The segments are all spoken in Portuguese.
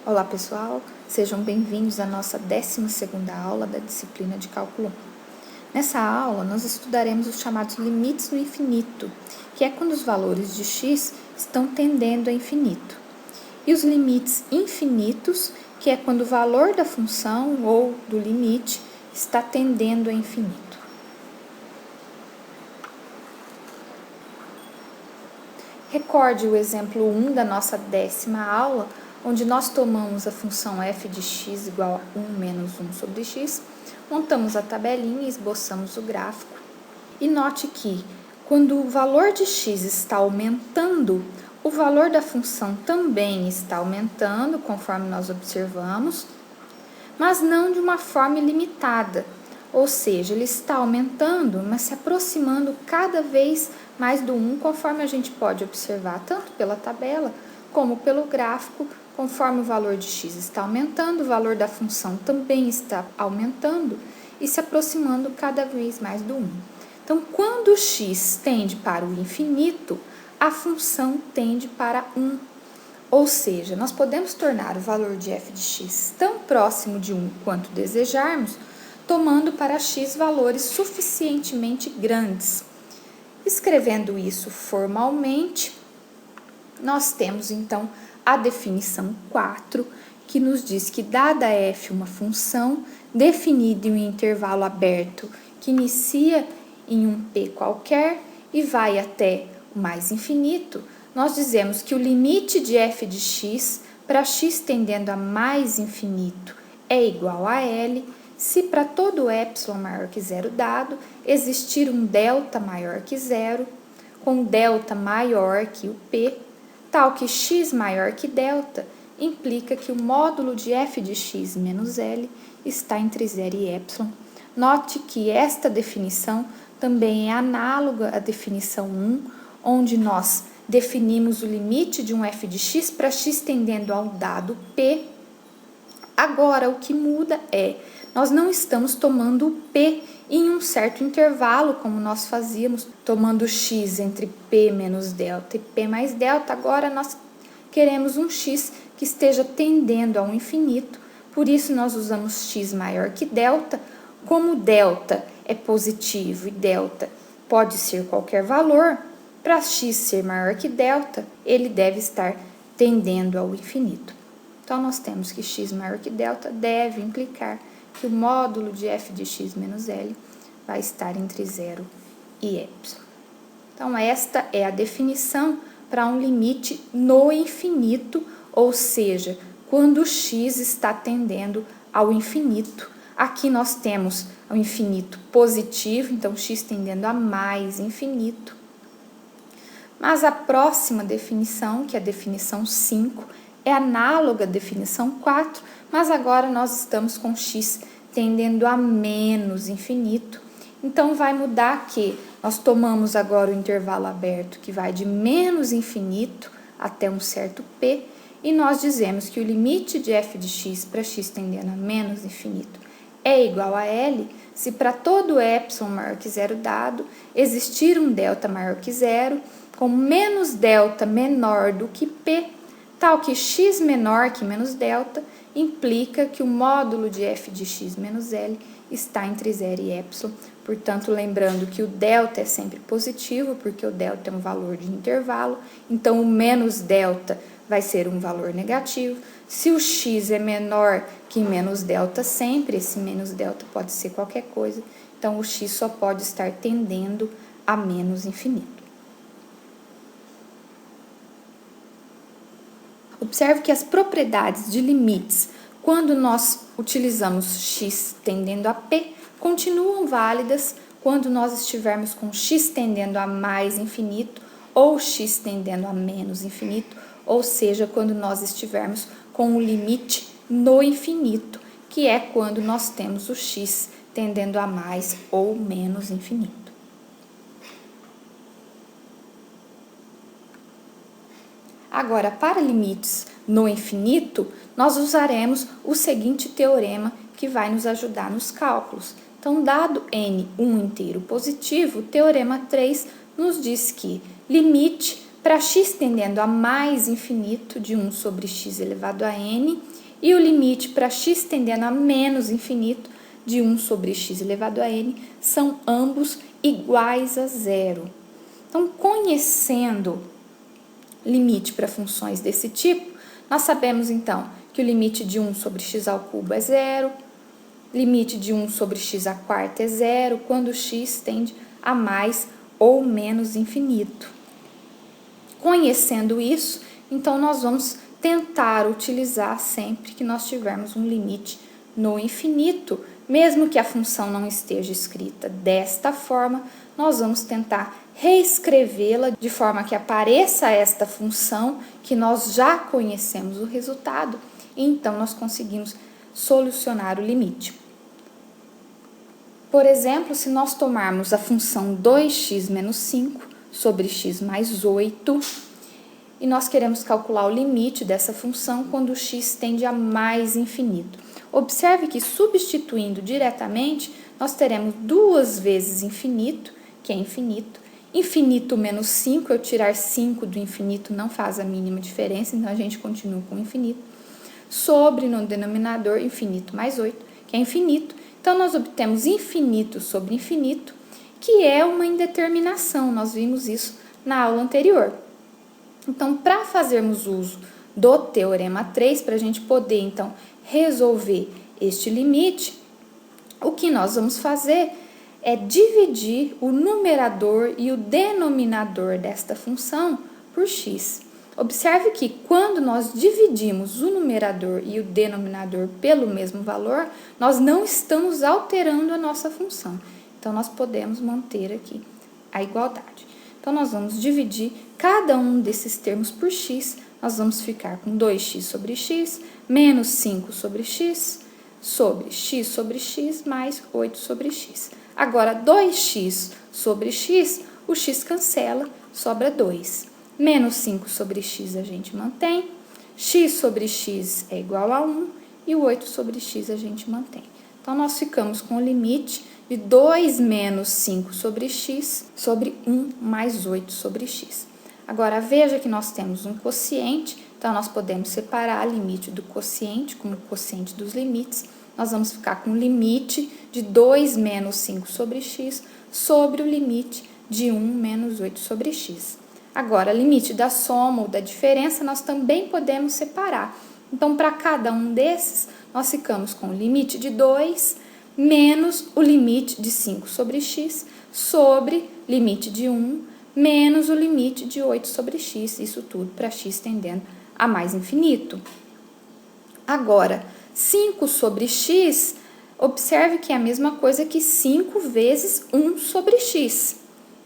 Olá pessoal, sejam bem-vindos à nossa 12ª aula da disciplina de Cálculo 1. Nessa aula nós estudaremos os chamados limites no infinito, que é quando os valores de x estão tendendo a infinito. E os limites infinitos, que é quando o valor da função ou do limite está tendendo a infinito. Recorde o exemplo 1 da nossa 10ª aula, onde nós tomamos a função f de x igual a 1 menos 1 sobre x, montamos a tabelinha e esboçamos o gráfico. E note que, quando o valor de x está aumentando, o valor da função também está aumentando, conforme nós observamos, mas não de uma forma ilimitada, ou seja, ele está aumentando, mas se aproximando cada vez mais do 1, conforme a gente pode observar, tanto pela tabela como pelo gráfico. Conforme o valor de x está aumentando, o valor da função também está aumentando e se aproximando cada vez mais do 1. Então, quando x tende para o infinito, a função tende para 1. Ou seja, nós podemos tornar o valor de f de x tão próximo de 1 quanto desejarmos, tomando para x valores suficientemente grandes. Escrevendo isso formalmente, nós temos então a definição 4, que nos diz que, dada f uma função definida em um intervalo aberto que inicia em um p qualquer e vai até o mais infinito, nós dizemos que o limite de f de x para x tendendo a mais infinito é igual a L, se para todo epsilon maior que zero dado, existir um delta maior que zero, com delta maior que o p, tal que x maior que delta, implica que o módulo de f de x menos L está entre 0 e epsilon. Note que esta definição também é análoga à definição 1, onde nós definimos o limite de um f de x para x tendendo ao dado p. Agora, o que muda é, nós não estamos tomando o p em um certo intervalo, como nós fazíamos, tomando x entre p menos delta e p mais delta. Agora, nós queremos um x que esteja tendendo ao infinito, por isso nós usamos x maior que delta. Como delta é positivo e delta pode ser qualquer valor, para x ser maior que delta, ele deve estar tendendo ao infinito. Então, nós temos que x maior que delta deve implicar que o módulo de f de x menos L vai estar entre 0 e epsilon. Então, esta é a definição para um limite no infinito, ou seja, quando x está tendendo ao infinito. Aqui nós temos o infinito positivo, então x tendendo a mais infinito. Mas a próxima definição, que é a definição 5, é análoga à definição 4, mas agora nós estamos com x tendendo a menos infinito. Então, vai mudar que nós tomamos agora o intervalo aberto que vai de menos infinito até um certo p, e nós dizemos que o limite de f de x para x tendendo a menos infinito é igual a L, se para todo epsilon maior que zero dado, existir um delta maior que zero, com menos delta menor do que p, tal que x menor que menos delta, implica que o módulo de f de x menos L está entre 0 e epsilon. Portanto, lembrando que o delta é sempre positivo, porque o delta é um valor de intervalo, então o menos delta vai ser um valor negativo. Se o x é menor que menos delta sempre, esse menos delta pode ser qualquer coisa, então o x só pode estar tendendo a menos infinito. Observe que as propriedades de limites, quando nós utilizamos x tendendo a p, continuam válidas quando nós estivermos com x tendendo a mais infinito ou x tendendo a menos infinito, ou seja, quando nós estivermos com o limite no infinito, que é quando nós temos o x tendendo a mais ou menos infinito. Agora, para limites no infinito, nós usaremos o seguinte teorema que vai nos ajudar nos cálculos. Então, dado n um inteiro positivo, o teorema 3 nos diz que limite para x tendendo a mais infinito de 1 sobre x elevado a n, e o limite para x tendendo a menos infinito de 1 sobre x elevado a n são ambos iguais a zero. Então, conhecendo limite para funções desse tipo, nós sabemos então que o limite de 1 sobre x ao cubo é zero, limite de 1 sobre x à quarta é zero, quando x tende a mais ou menos infinito. Conhecendo isso, então nós vamos tentar utilizar sempre que nós tivermos um limite no infinito, mesmo que a função não esteja escrita desta forma, nós vamos tentar reescrevê-la de forma que apareça esta função que nós já conhecemos o resultado, e então nós conseguimos solucionar o limite. Por exemplo, se nós tomarmos a função 2x menos 5 sobre x mais 8, e nós queremos calcular o limite dessa função quando x tende a mais infinito. Observe que, substituindo diretamente, nós teremos 2 vezes infinito, que é infinito. Infinito menos 5, eu tirar 5 do infinito não faz a mínima diferença, então a gente continua com infinito. Sobre, no denominador, infinito mais 8, que é infinito. Então, nós obtemos infinito sobre infinito, que é uma indeterminação. Nós vimos isso na aula anterior. Então, para fazermos uso do Teorema 3, para a gente poder, então, resolver este limite, o que nós vamos fazer é dividir o numerador e o denominador desta função por x. Observe que quando nós dividimos o numerador e o denominador pelo mesmo valor, nós não estamos alterando a nossa função. Então, nós podemos manter aqui a igualdade. Então, nós vamos dividir cada um desses termos por x, nós vamos ficar com 2x sobre x, menos 5 sobre x sobre x, mais 8 sobre x. Agora, 2x sobre x, o x cancela, sobra 2. Menos 5 sobre x a gente mantém, x sobre x é igual a 1 e o 8 sobre x a gente mantém. Então, nós ficamos com o limite de 2 menos 5 sobre x sobre 1 mais 8 sobre x. Agora, veja que nós temos um quociente, então nós podemos separar o limite do quociente como o quociente dos limites. Nós vamos ficar com o limite de 2 menos 5 sobre x sobre o limite de 1 menos 8 sobre x. Agora, limite da soma ou da diferença, nós também podemos separar. Então, para cada um desses, nós ficamos com o limite de 2 menos o limite de 5 sobre x sobre limite de 1 menos o limite de 8 sobre x. Isso tudo para x tendendo a mais infinito. Agora, 5 sobre x, observe que é a mesma coisa que 5 vezes 1 sobre x.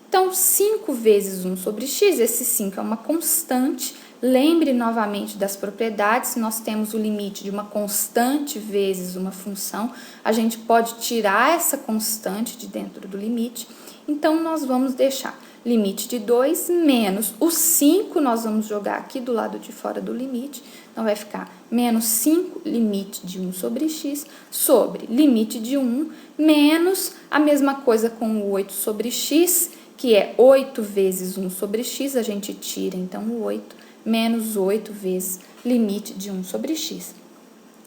Então, 5 vezes 1 sobre x, esse 5 é uma constante. Lembre novamente das propriedades, se nós temos o limite de uma constante vezes uma função, a gente pode tirar essa constante de dentro do limite. Então, nós vamos deixar limite de 2 menos o 5, nós vamos jogar aqui do lado de fora do limite. Então, vai ficar menos 5, limite de 1 sobre x, sobre limite de 1, menos a mesma coisa com o 8 sobre x, que é 8 vezes 1 sobre x, a gente tira então o 8, menos 8 vezes limite de 1 sobre x.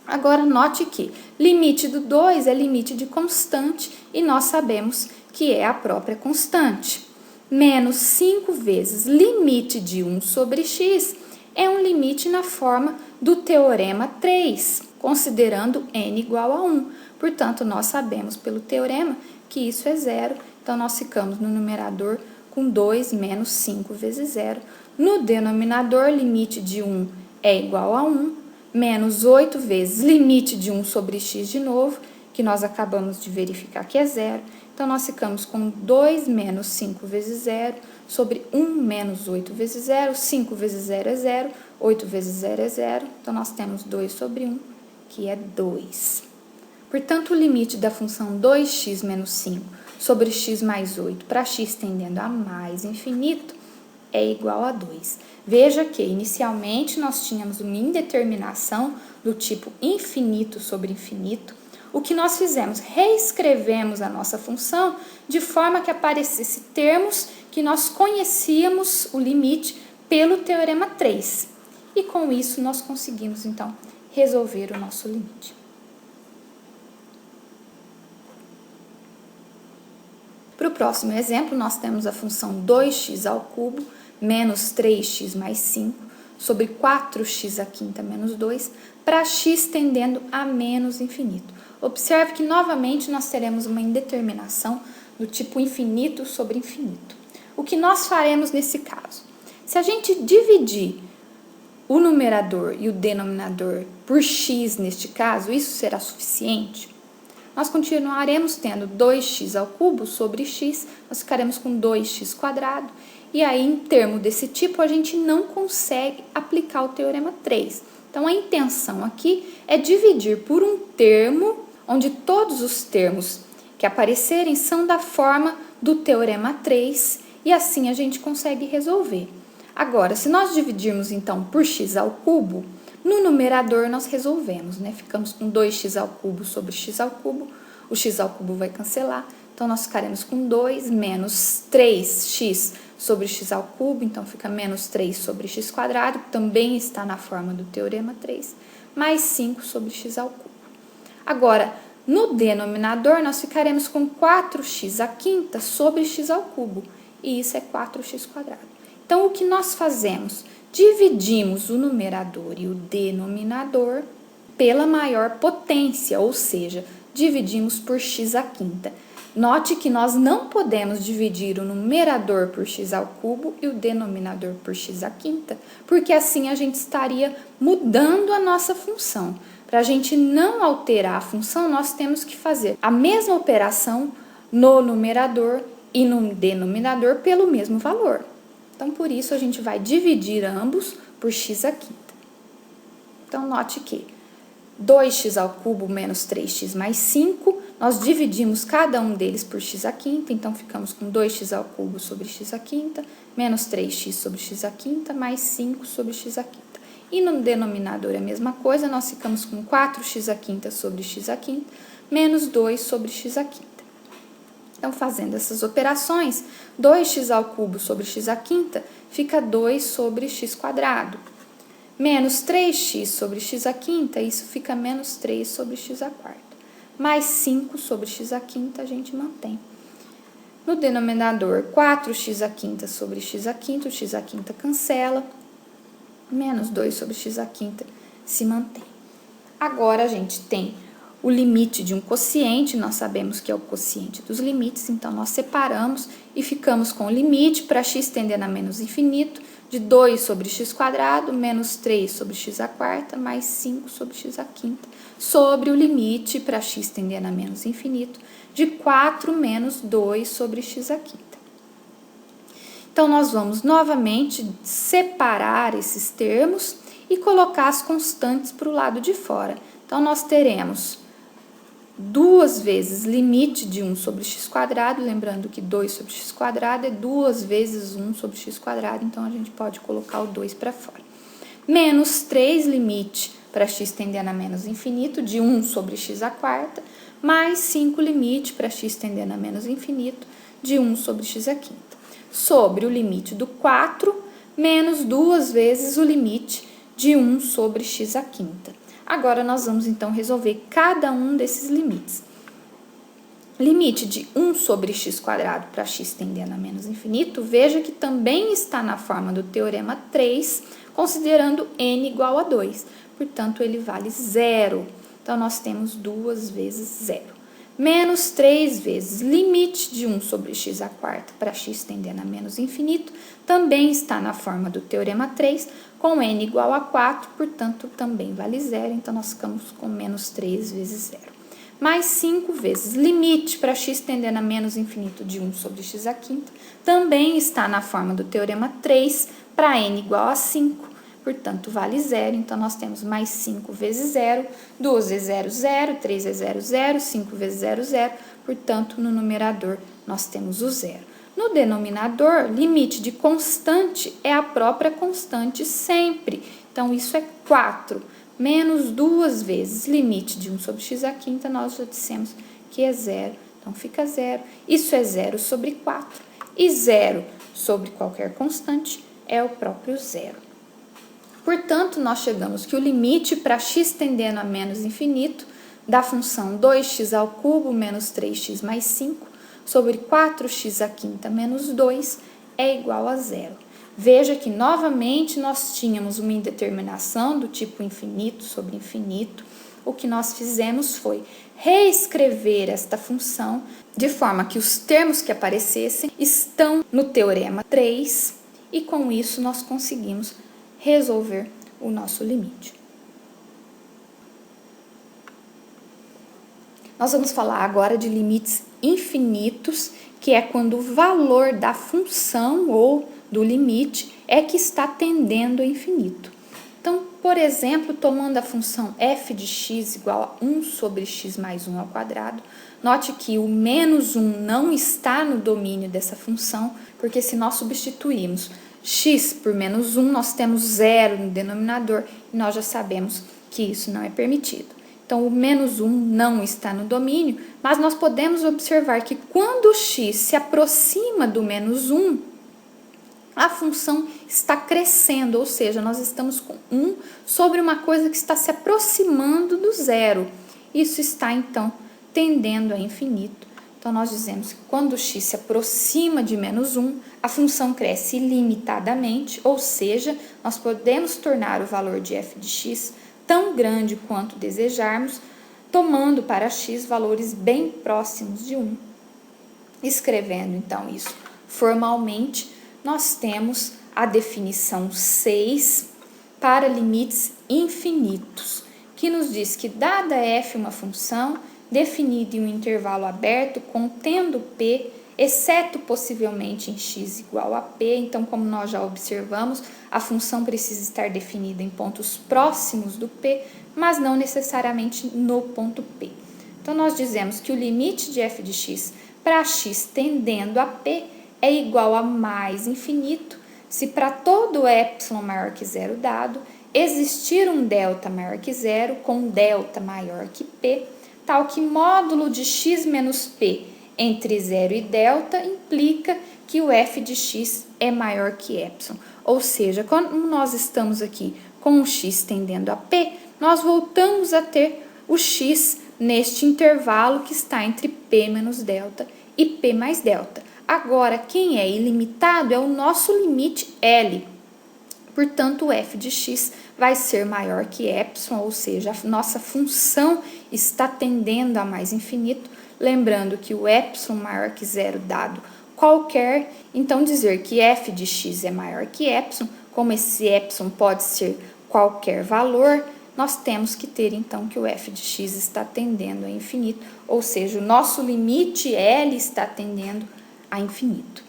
Agora, note que limite do 2 é limite de constante e nós sabemos que é a própria constante. Menos 5 vezes limite de 1 sobre x é um limite na forma do Teorema 3, considerando n igual a 1. Portanto, nós sabemos pelo teorema que isso é zero. Então, nós ficamos no numerador com 2 menos 5 vezes zero. No denominador, limite de 1 é igual a 1, menos 8 vezes limite de 1 sobre x de novo, que nós acabamos de verificar que é zero. Então, nós ficamos com 2 menos 5 vezes zero, sobre 1 menos 8 vezes zero. 5 vezes zero é zero, 8 vezes zero é zero. Então, nós temos 2 sobre 1, que é 2. Portanto, o limite da função 2x menos 5 sobre x mais 8 para x tendendo a mais infinito é igual a 2. Veja que, inicialmente, nós tínhamos uma indeterminação do tipo infinito sobre infinito. O que nós fizemos? Reescrevemos a nossa função de forma que aparecesse termos que nós conhecíamos o limite pelo teorema 3. E com isso nós conseguimos, então, resolver o nosso limite. Para o próximo exemplo, nós temos a função 2x² menos 3x mais 5 sobre 4x² menos 2 para x tendendo a menos infinito. Observe que, novamente, nós teremos uma indeterminação do tipo infinito sobre infinito. O que nós faremos nesse caso? Se a gente dividir o numerador e o denominador por x neste caso, isso será suficiente? Nós continuaremos tendo 2x³ sobre x, nós ficaremos com 2x², e aí, em termo desse tipo, a gente não consegue aplicar o teorema 3. Então, a intenção aqui é dividir por um termo, onde todos os termos que aparecerem são da forma do teorema 3, e assim a gente consegue resolver. Agora, se nós dividirmos, então, por x², no numerador nós resolvemos, né? Ficamos com 2x³ sobre x², o x³ vai cancelar, então nós ficaremos com 2 menos 3x sobre x², então fica menos 3 sobre x², que também está na forma do teorema 3, mais 5 sobre x². Agora, no denominador, nós ficaremos com 4x² sobre x², e isso é 4x². Então, o que nós fazemos? Dividimos o numerador e o denominador pela maior potência, ou seja, dividimos por x². Note que nós não podemos dividir o numerador por x² e o denominador por x², porque assim a gente estaria mudando a nossa função. Para a gente não alterar a função, nós temos que fazer a mesma operação no numerador e no denominador pelo mesmo valor. Então, por isso, a gente vai dividir ambos por x². Então, note que 2x³ menos 3x mais 5, nós dividimos cada um deles por x², então ficamos com 2x³ sobre x², menos 3x sobre x², mais 5 sobre x². E no denominador é a mesma coisa, nós ficamos com 4x² sobre x², menos 2 sobre x². Então, fazendo essas operações, 2x³ sobre x² fica 2 sobre x². Menos 3x sobre x², isso fica menos 3 sobre x². Mais 5 sobre x² a gente mantém. No denominador, 4x² sobre x², o x² cancela. Menos 2 sobre x² se mantém. Agora, a gente tem o limite de um quociente, nós sabemos que é o quociente dos limites, então nós separamos e ficamos com o limite para x tendendo a menos infinito, de 2 sobre x², menos 3 sobre x², mais 5 sobre x², sobre o limite para x tendendo a menos infinito, de 4 menos 2 sobre x². Então, nós vamos novamente separar esses termos e colocar as constantes para o lado de fora. Então, nós teremos 2 vezes limite de 1 sobre x², lembrando que 2 sobre x² é 2 vezes 1 sobre x², então a gente pode colocar o 2 para fora. Menos 3 limite para x tendendo a menos infinito de 1 sobre x², mais 5 limite para x tendendo a menos infinito de 1 sobre x². Sobre o limite do 4, menos 2 vezes o limite de 1 sobre x². Agora, nós vamos, então, resolver cada um desses limites. Limite de 1 sobre x² para x tendendo a menos infinito, veja que também está na forma do teorema 3, considerando n igual a 2. Portanto, ele vale 0. Então, nós temos 2 vezes 0. Menos 3 vezes limite de 1 sobre x² para x tendendo a menos infinito, também está na forma do teorema 3, com n igual a 4, portanto, também vale 0, então nós ficamos com menos 3 vezes 0. Mais 5 vezes limite para x tendendo a menos infinito de 1 sobre x², também está na forma do teorema 3, para n igual a 5, portanto, vale 0, então nós temos mais 5 vezes 0, 2 vezes 0, 0, 3 vezes 0, 0, 5 vezes 0, 0, portanto, no numerador nós temos o 0. No denominador, limite de constante é a própria constante sempre, então isso é 4, menos 2 vezes limite de 1 sobre x², nós já dissemos que é 0, então fica 0, isso é 0 sobre 4, e 0 sobre qualquer constante é o próprio zero. Portanto, nós chegamos que o limite para x tendendo a menos infinito da função 2x² menos 3x mais 5 sobre 4x² menos 2 é igual a zero. Veja que, novamente, nós tínhamos uma indeterminação do tipo infinito sobre infinito. O que nós fizemos foi reescrever esta função de forma que os termos que aparecessem estão no teorema 3 e, com isso, nós conseguimos resolver o nosso limite. Nós vamos falar agora de limites infinitos, que é quando o valor da função ou do limite é que está tendendo ao infinito. Então, por exemplo, tomando a função f de x igual a 1 sobre x mais 1 ao quadrado, note que o menos 1 não está no domínio dessa função, porque se nós substituirmos x por menos 1, nós temos zero no denominador e nós já sabemos que isso não é permitido. Então, o menos 1 não está no domínio, mas nós podemos observar que quando o x se aproxima do menos 1, a função está crescendo, ou seja, nós estamos com 1 sobre uma coisa que está se aproximando do zero. Isso está, então, tendendo a infinito. Então, nós dizemos que quando o x se aproxima de menos 1, a função cresce ilimitadamente, ou seja, nós podemos tornar o valor de f de x tão grande quanto desejarmos, tomando para x valores bem próximos de 1. Escrevendo, então, isso formalmente, nós temos a definição 6 para limites infinitos, que nos diz que, dada f uma função definida em um intervalo aberto contendo p, exceto possivelmente em x igual a p, então, como nós já observamos, a função precisa estar definida em pontos próximos do p, mas não necessariamente no ponto p. Então, nós dizemos que o limite de f de x para x tendendo a p é igual a mais infinito se para todo epsilon maior que zero dado existir um delta maior que zero com delta maior que p, tal que módulo de x menos p entre zero e delta implica que o f de x é maior que epsilon. Ou seja, quando nós estamos aqui com o x tendendo a p, nós voltamos a ter o x neste intervalo que está entre p menos delta e p mais delta. Agora, quem é ilimitado é o nosso limite L. Portanto, o f de x vai ser maior que epsilon, ou seja, a nossa função está tendendo a mais infinito. Lembrando que o epsilon maior que zero dado qualquer, então dizer que f de x é maior que epsilon, como esse epsilon pode ser qualquer valor, nós temos que ter então que o f de x está tendendo a infinito, ou seja, o nosso limite L está tendendo a infinito.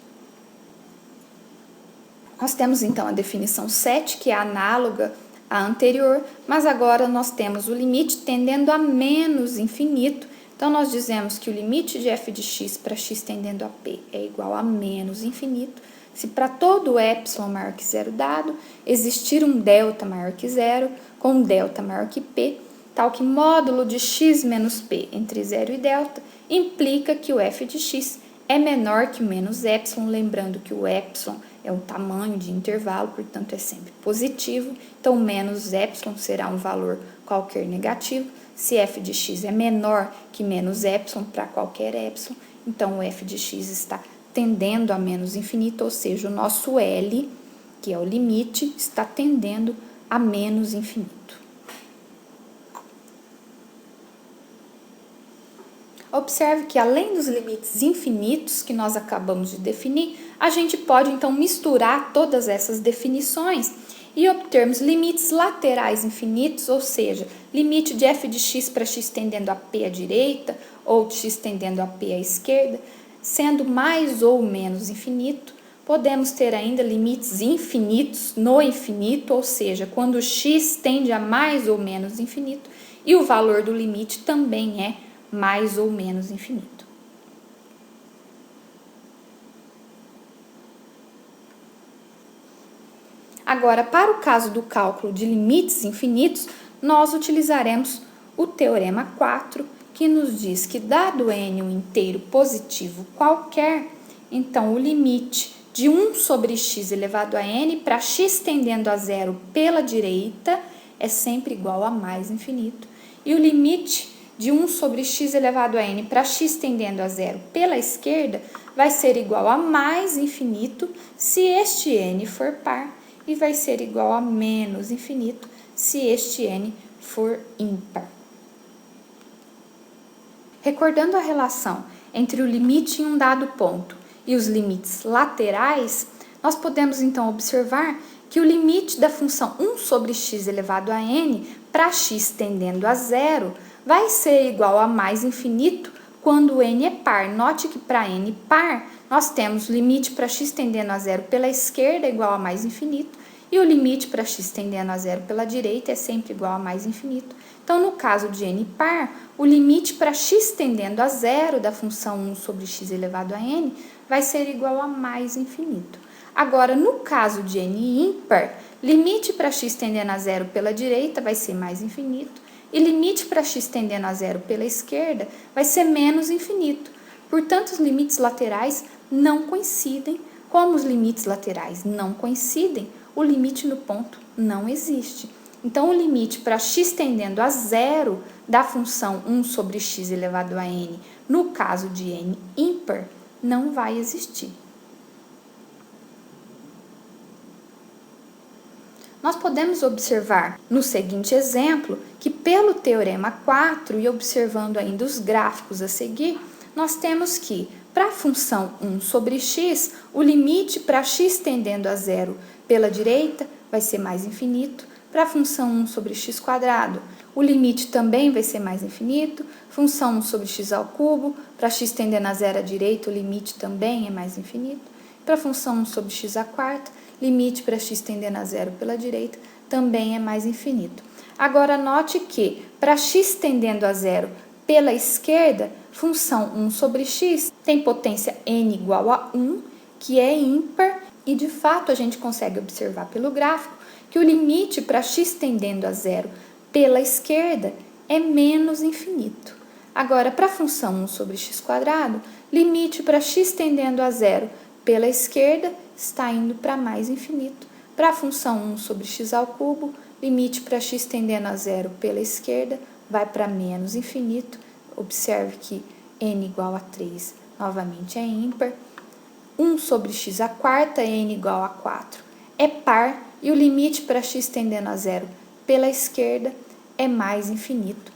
Nós temos então a definição 7, que é análoga à anterior, mas agora nós temos o limite tendendo a menos infinito. Então, nós dizemos que o limite de f de x para x tendendo a p é igual a menos infinito se para todo epsilon maior que zero dado existir um delta maior que zero com um delta maior que p, tal que módulo de x menos p entre zero e delta implica que o f de x é menor que menos epsilon, lembrando que o epsilon é um tamanho de intervalo, portanto é sempre positivo, então menos epsilon será um valor qualquer negativo. Se f de x é menor que menos epsilon para qualquer epsilon, então o f de x está tendendo a menos infinito, ou seja, o nosso L, que é o limite, está tendendo a menos infinito. Observe que, além dos limites infinitos que nós acabamos de definir, a gente pode, então, misturar todas essas definições e obtermos limites laterais infinitos, ou seja, limite de f de x para x tendendo a p à direita ou de x tendendo a p à esquerda, sendo mais ou menos infinito. Podemos ter ainda limites infinitos no infinito, ou seja, quando o x tende a mais ou menos infinito, e o valor do limite também é mais ou menos infinito. Agora, para o caso do cálculo de limites infinitos, nós utilizaremos o teorema 4, que nos diz que, dado n um inteiro positivo qualquer, então o limite de 1 sobre x elevado a n para x tendendo a zero pela direita é sempre igual a mais infinito. E o limite de 1 sobre x elevado a n para x tendendo a zero pela esquerda vai ser igual a mais infinito se este n for par e vai ser igual a menos infinito se este n for ímpar. Recordando a relação entre o limite em um dado ponto e os limites laterais, nós podemos então observar que o limite da função 1 sobre x elevado a n para x tendendo a zero vai ser igual a mais infinito quando n é par. Note que para n par, nós temos o limite para x tendendo a zero pela esquerda igual a mais infinito e o limite para x tendendo a zero pela direita é sempre igual a mais infinito. Então, no caso de n par, o limite para x tendendo a zero da função 1 sobre x elevado a n vai ser igual a mais infinito. Agora, no caso de n ímpar, limite para x tendendo a zero pela direita vai ser mais infinito e limite para x tendendo a zero pela esquerda vai ser menos infinito. Portanto, os limites laterais não coincidem. Como os limites laterais não coincidem, o limite no ponto não existe. Então, o limite para x tendendo a zero da função 1 sobre x elevado a n, no caso de n ímpar, não vai existir. Nós podemos observar no seguinte exemplo que pelo teorema 4 e observando ainda os gráficos a seguir, nós temos que para a função 1 sobre x, o limite para x tendendo a zero pela direita vai ser mais infinito. Para a função 1 sobre x quadrado, o limite também vai ser mais infinito. Função 1 sobre x ao cubo, para x tendendo a zero à direita, o limite também é mais infinito. Para a função 1 sobre x à quarta, limite para x tendendo a zero pela direita também é mais infinito. Agora, note que para x tendendo a zero pela esquerda, função 1 sobre x tem potência n igual a 1, que é ímpar, e de fato a gente consegue observar pelo gráfico que o limite para x tendendo a zero pela esquerda é menos infinito. Agora, para a função 1 sobre x quadrado, limite para x tendendo a zero pela esquerda está indo para mais infinito. Para a função 1 sobre x ao cubo, limite para x tendendo a zero pela esquerda vai para menos infinito. Observe que n igual a 3 novamente é ímpar. 1 sobre x à quarta, n igual a 4, é par e o limite para x tendendo a zero pela esquerda é mais infinito.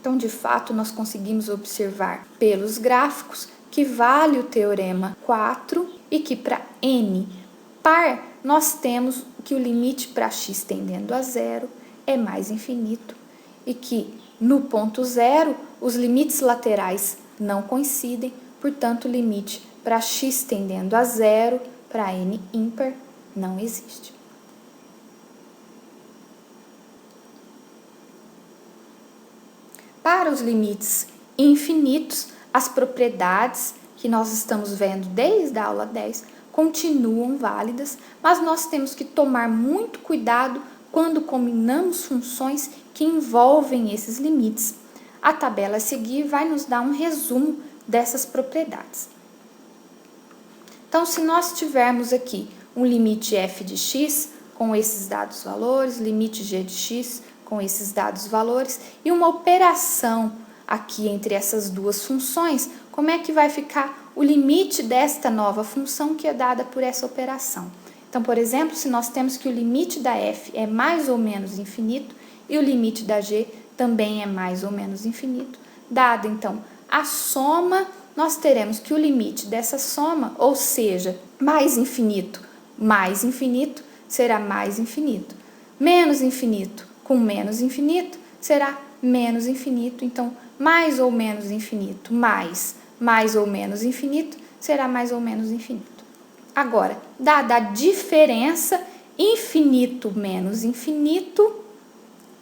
Então, de fato, nós conseguimos observar pelos gráficos que vale o teorema 4 e que para n par nós temos que o limite para x tendendo a zero é mais infinito e que no ponto zero os limites laterais não coincidem, portanto o limite para x tendendo a zero para n ímpar não existe. Para os limites infinitos, as propriedades que nós estamos vendo desde a aula 10 continuam válidas, mas nós temos que tomar muito cuidado quando combinamos funções que envolvem esses limites. A tabela a seguir vai nos dar um resumo dessas propriedades. Então, se nós tivermos aqui um limite f de x com esses dados valores, limite g de x com esses dados valores e uma operação aqui entre essas duas funções, como é que vai ficar o limite desta nova função que é dada por essa operação? Então, por exemplo, se nós temos que o limite da f é mais ou menos infinito e o limite da g também é mais ou menos infinito, dada então a soma, nós teremos que o limite dessa soma, ou seja, mais infinito, será mais infinito. Menos infinito com menos infinito será menos infinito. Então, mais ou menos infinito mais ou menos infinito será mais ou menos infinito. Agora, dada a diferença infinito menos infinito,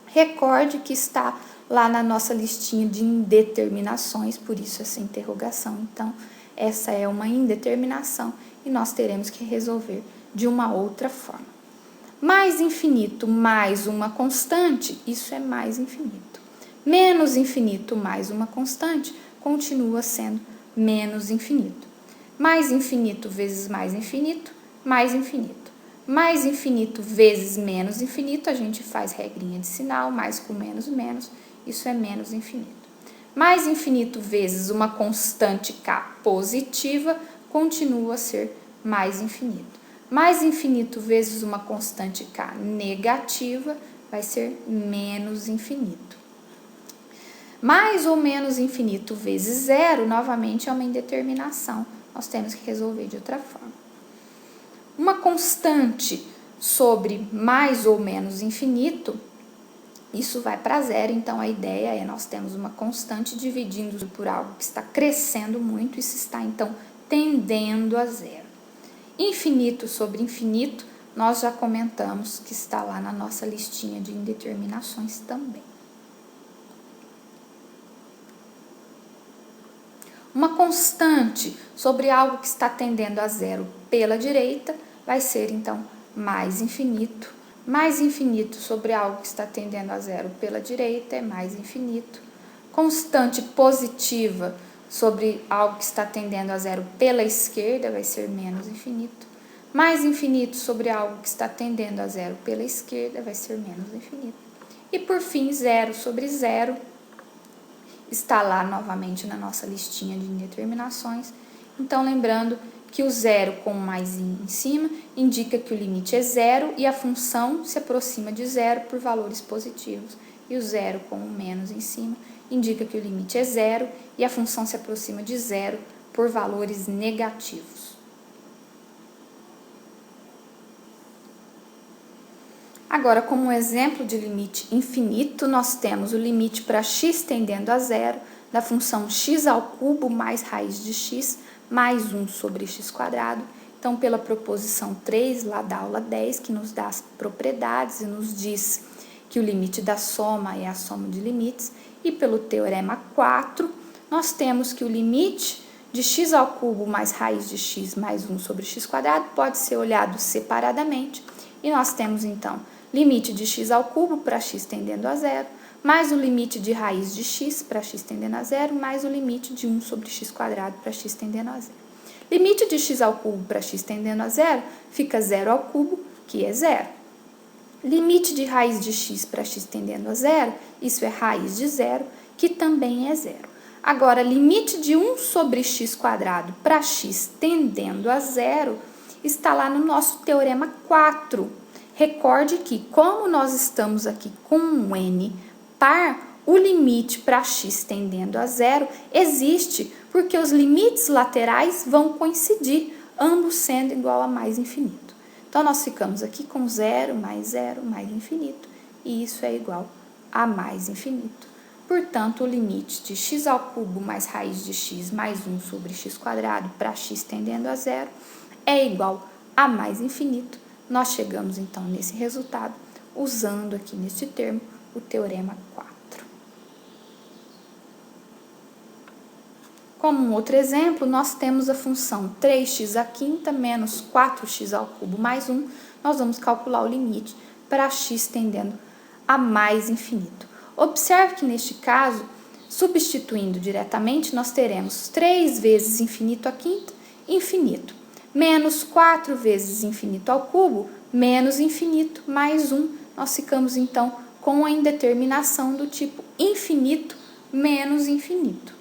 recorde que está lá na nossa listinha de indeterminações, por isso essa interrogação. Então, essa é uma indeterminação e nós teremos que resolver de uma outra forma. Mais infinito mais uma constante, isso é mais infinito. Menos infinito mais uma constante continua sendo menos infinito. Mais infinito vezes mais infinito, mais infinito. Mais infinito vezes menos infinito, a gente faz regrinha de sinal, mais com menos, menos, isso é menos infinito. Mais infinito vezes uma constante k positiva, continua a ser mais infinito. Mais infinito vezes uma constante k negativa, vai ser menos infinito. Mais ou menos infinito vezes zero, novamente é uma indeterminação. Nós temos que resolver de outra forma. Uma constante sobre mais ou menos infinito, isso vai para zero, então a ideia é nós temos uma constante dividindo por algo que está crescendo muito, isso está então tendendo a zero. Infinito sobre infinito, nós já comentamos que está lá na nossa listinha de indeterminações também. Uma constante sobre algo que está tendendo a zero pela direita vai ser, então, mais infinito. Mais infinito sobre algo que está tendendo a zero pela direita é mais infinito. Constante positiva sobre algo que está tendendo a zero pela esquerda vai ser menos infinito. Mais infinito sobre algo que está tendendo a zero pela esquerda vai ser menos infinito. E, por fim, zero sobre zero está lá novamente na nossa listinha de indeterminações. Então, lembrando que o zero com um mais em cima indica que o limite é zero e a função se aproxima de zero por valores positivos. E o zero com um menos em cima indica que o limite é zero e a função se aproxima de zero por valores negativos. Agora, como exemplo de limite infinito, nós temos o limite para x tendendo a zero da função x ao cubo mais raiz de x mais 1 sobre x quadrado. Então, pela proposição 3, lá da aula 10, que nos dá as propriedades e nos diz que o limite da soma é a soma de limites, e pelo teorema 4, nós temos que o limite de x ao cubo mais raiz de x mais 1 sobre x quadrado pode ser olhado separadamente, e nós temos, então, limite de x ao cubo para x tendendo a zero, mais o limite de raiz de x para x tendendo a zero, mais o limite de 1 sobre x quadrado para x tendendo a zero. Limite de x ao cubo para x tendendo a zero fica 0 ao cubo, que é zero. Limite de raiz de x para x tendendo a zero, isso é raiz de zero, que também é zero. Agora, limite de 1 sobre x quadrado para x tendendo a zero está lá no nosso teorema 4. Recorde que, como nós estamos aqui com um n par, o limite para x tendendo a zero existe, porque os limites laterais vão coincidir, ambos sendo igual a mais infinito. Então, nós ficamos aqui com zero mais infinito, e isso é igual a mais infinito. Portanto, o limite de x ao cubo mais raiz de x mais 1 sobre x quadrado para x tendendo a zero é igual a mais infinito. Nós chegamos, então, nesse resultado, usando aqui neste termo o teorema 4. Como um outro exemplo, nós temos a função 3x à quinta menos 4x ao cubo mais 1. Nós vamos calcular o limite para x tendendo a mais infinito. Observe que, neste caso, substituindo diretamente, nós teremos 3 vezes infinito à quinta, infinito. Menos 4 vezes infinito ao cubo, menos infinito, mais 1. Nós ficamos, então, com a indeterminação do tipo infinito menos infinito.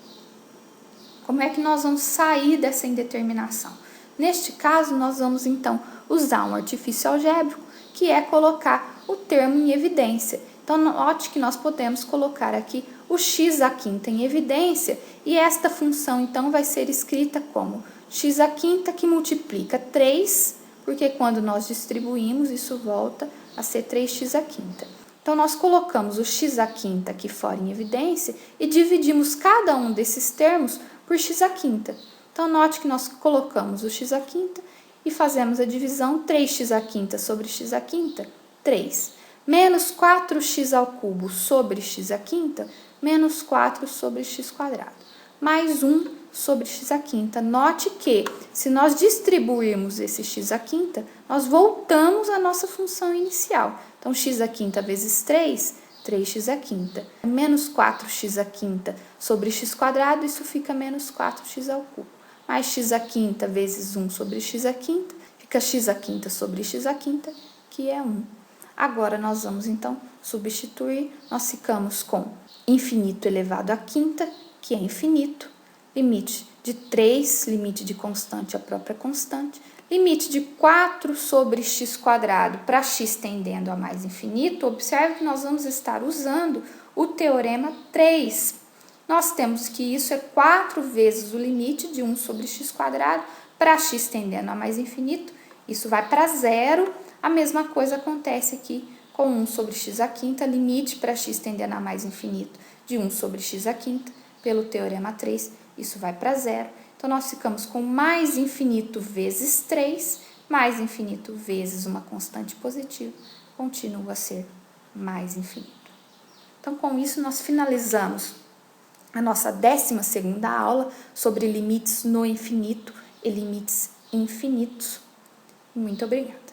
Como é que nós vamos sair dessa indeterminação? Neste caso, nós vamos, então, usar um artifício algébrico, que é colocar o termo em evidência. Então, note que nós podemos colocar aqui o x à quinta em evidência, e esta função, então, vai ser escrita como x à quinta que multiplica 3, porque quando nós distribuímos, isso volta a ser 3x à quinta. Então, nós colocamos o x à quinta aqui fora em evidência e dividimos cada um desses termos por x à quinta. Então, note que nós colocamos o x à quinta e fazemos a divisão 3x à quinta sobre x à quinta, 3. Menos 4x ao cubo sobre x à quinta, menos 4 sobre x quadrado. Mais 1 sobre x à quinta. Note que, se nós distribuirmos esse x à quinta, nós voltamos à nossa função inicial. Então, x à quinta vezes 3, 3x à quinta. Menos 4x à quinta sobre x quadrado, isso fica menos 4x ao cubo. mais x à quinta vezes 1 sobre x à quinta, fica x à quinta sobre x à quinta, que é 1. Agora, nós vamos, então, substituir. Nós ficamos com infinito elevado à quinta, que é infinito, limite de 3, limite de constante a própria constante, limite de 4 sobre x quadrado para x tendendo a mais infinito. Observe que nós vamos estar usando o teorema 3. Nós temos que isso é 4 vezes o limite de 1 sobre x quadrado para x tendendo a mais infinito. Isso vai para zero. A mesma coisa acontece aqui com 1 sobre x à quinta, limite para x tendendo a mais infinito de 1 sobre x à quinta, pelo teorema 3, isso vai para zero. Então, nós ficamos com mais infinito vezes 3, mais infinito vezes uma constante positiva, continua a ser mais infinito. Então, com isso, nós finalizamos a nossa 12ª aula sobre limites no infinito e limites infinitos. Muito obrigada.